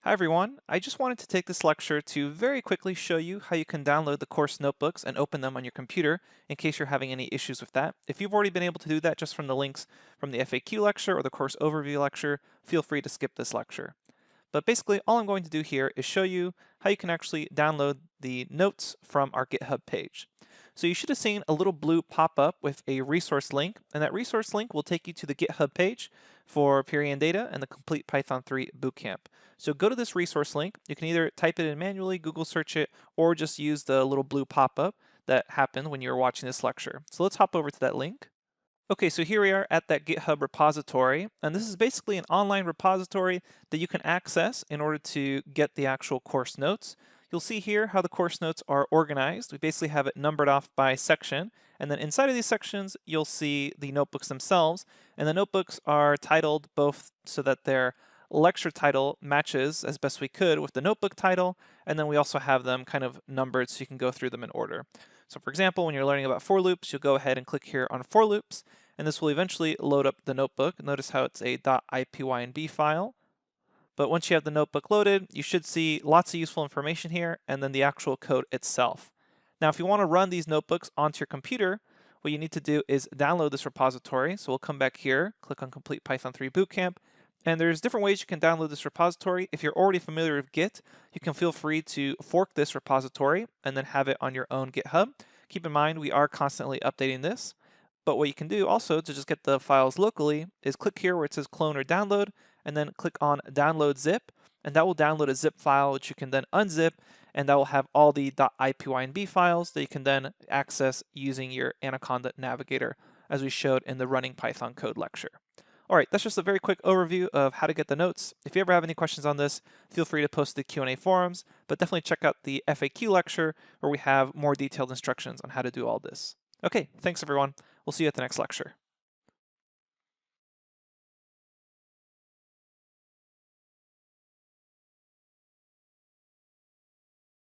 Hi everyone, I just wanted to take this lecture to very quickly show you how you can download the course notebooks and open them on your computer in case you're having any issues with that. If you've already been able to do that just from the links from the FAQ lecture or the course overview lecture, feel free to skip this lecture. But basically all I'm going to do here is show you how you can actually download the notes from our GitHub page. So you should have seen a little blue pop up with a resource link, and that resource link will take you to the GitHub page for Purian Data and the Complete Python 3 Bootcamp. So go to this resource link. You can either type it in manually, Google search it, or just use the little blue pop up that happened when you were watching this lecture. So let's hop over to that link. Okay, so here we are at that GitHub repository, and this is basically an online repository that you can access in order to get the actual course notes. You'll see here how the course notes are organized. We basically have it numbered off by section, and then inside of these sections, you'll see the notebooks themselves, and the notebooks are titled both so that their lecture title matches as best we could with the notebook title, and then we also have them kind of numbered so you can go through them in order. So for example, when you're learning about for loops, you'll go ahead and click here on for loops, and this will eventually load up the notebook. Notice how it's a .ipynb file. But once you have the notebook loaded, you should see lots of useful information here, and then the actual code itself. Now, if you want to run these notebooks onto your computer, what you need to do is download this repository. So we'll come back here, click on Complete Python 3 Bootcamp, and there's different ways you can download this repository. If you're already familiar with Git, you can feel free to fork this repository and then have it on your own GitHub. Keep in mind, we are constantly updating this. But what you can do also to just get the files locally is click here where it says clone or download, and then click on download zip, and that will download a zip file which you can then unzip, and that will have all the .ipynb files that you can then access using your Anaconda Navigator, as we showed in the Running Python Code lecture. All right, that's just a very quick overview of how to get the notes. If you ever have any questions on this, feel free to post the Q&A forums, but definitely check out the FAQ lecture where we have more detailed instructions on how to do all this. Okay, thanks everyone. We'll see you at the next lecture.